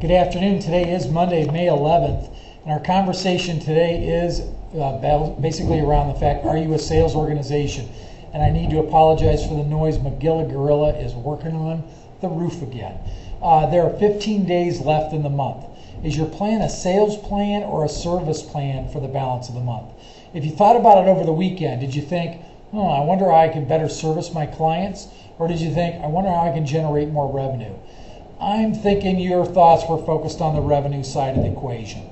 Good afternoon. Today is Monday, May 11th, and our conversation today is basically around the fact, are you a sales organization? And I need to apologize for the noise. McGilla Gorilla is working on the roof again. There are 15 days left in the month. Is your plan a sales plan or a service plan for the balance of the month? If you thought about it over the weekend, did you think, I wonder how I can better service my clients? Or did you think, I wonder how I can generate more revenue? I'm thinking your thoughts were focused on the revenue side of the equation.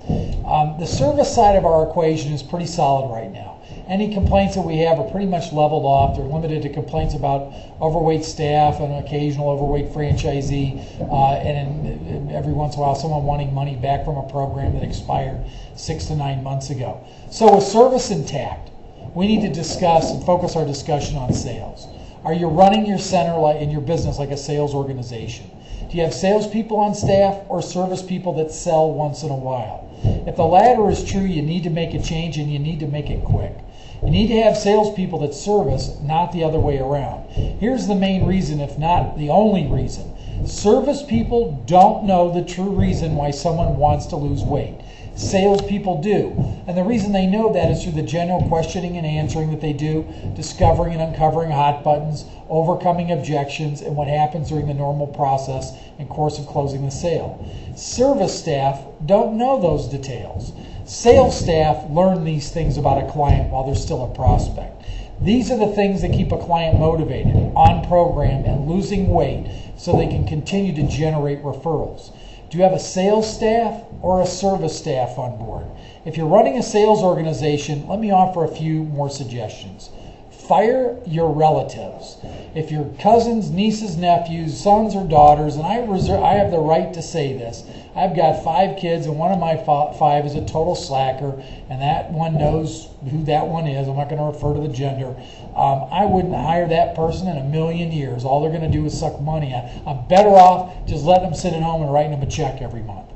The service side of our equation is pretty solid right now. Any complaints that we have are pretty much leveled off. They're limited to complaints about overweight staff and an occasional overweight franchisee, and every once in a while someone wanting money back from a program that expired 6 to 9 months ago. So with service intact, we need to discuss and focus our discussion on sales. Are you running your center in your business like a sales organization? Do you have salespeople on staff or service people that sell once in a while? If the latter is true, you need to make a change and you need to make it quick. You need to have salespeople that service, not the other way around. Here's the main reason, if not the only reason. Service people don't know the true reason why someone wants to lose weight. Salespeople do. And the reason they know that is through the general questioning and answering that they do, discovering and uncovering hot buttons, overcoming objections, and what happens during the normal process and course of closing the sale. Service staff don't know those details. Sales staff learn these things about a client while they're still a prospect. These are the things that keep a client motivated, on program, and losing weight so they can continue to generate referrals. Do you have a sales staff or a service staff on board? If you're running a sales organization, let me offer a few more suggestions. Fire your relatives. If your cousins, nieces, nephews, sons, or daughters, and I have the right to say this, I've got 5 kids, and one of my 5 is a total slacker, and that one knows who that one is. I'm not going to refer to the gender. I wouldn't hire that person in a million years. All they're going to do is suck money. I'm better off just letting them sit at home and writing them a check every month.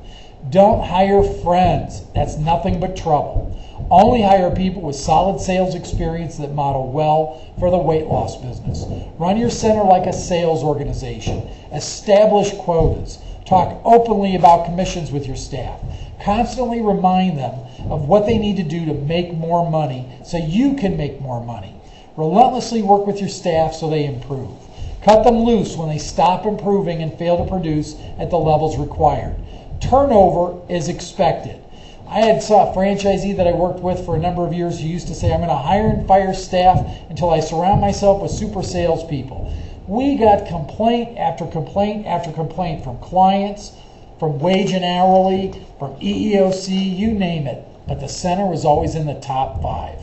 Don't hire friends. That's nothing but trouble. Only hire people with solid sales experience that model well for the weight loss business. Run your center like a sales organization. Establish quotas. Talk openly about commissions with your staff. Constantly remind them of what they need to do to make more money so you can make more money. Relentlessly work with your staff so they improve. Cut them loose when they stop improving and fail to produce at the levels required. Turnover is expected. I had a franchisee that I worked with for a number of years who used to say, I'm going to hire and fire staff until I surround myself with super salespeople. We got complaint after complaint after complaint from clients, from wage and hourly, from EEOC, you name it. But the center was always in the top 5.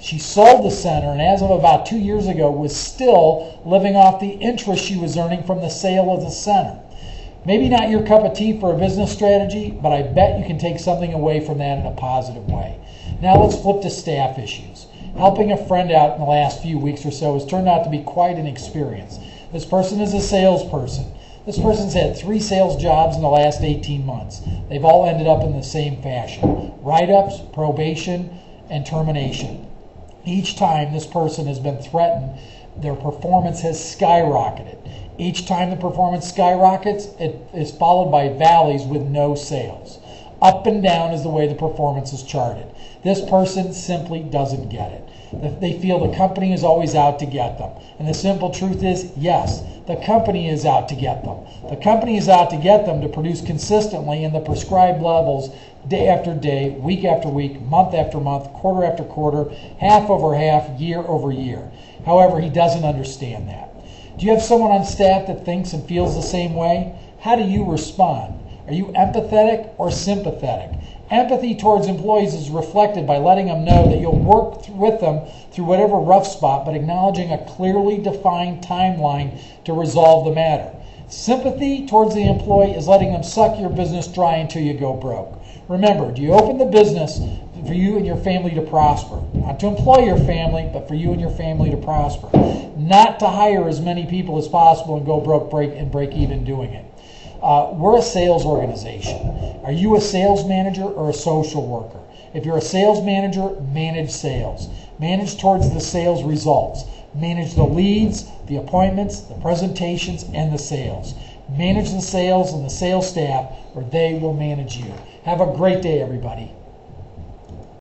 She sold the center, and as of about 2 years ago, was still living off the interest she was earning from the sale of the center. Maybe not your cup of tea for a business strategy, but I bet you can take something away from that in a positive way. Now let's flip to staff issues. Helping a friend out in the last few weeks or so has turned out to be quite an experience. This person is a salesperson. This person's had 3 sales jobs in the last 18 months. They've all ended up in the same fashion. Write-ups, probation, and termination. Each time this person has been threatened, their performance has skyrocketed. Each time the performance skyrockets, it is followed by valleys with no sales. Up and down is the way the performance is charted. This person simply doesn't get it. They feel the company is always out to get them. And the simple truth is, yes, the company is out to get them. The company is out to get them to produce consistently in the prescribed levels day after day, week after week, month after month, quarter after quarter, half over half, year over year. However, he doesn't understand that. Do you have someone on staff that thinks and feels the same way? How do you respond? Are you empathetic or sympathetic? Empathy towards employees is reflected by letting them know that you'll work with them through whatever rough spot, but acknowledging a clearly defined timeline to resolve the matter. Sympathy towards the employee is letting them suck your business dry until you go broke. Remember, do you open the business for you and your family to prosper? Not to employ your family, but for you and your family to prosper. Not to hire as many people as possible and go broke, break even doing it. We're a sales organization. Are you a sales manager or a social worker? If you're a sales manager, manage sales. Manage towards the sales results. Manage the leads, the appointments, the presentations, and the sales. Manage the sales and the sales staff, or they will manage you. Have a great day, everybody.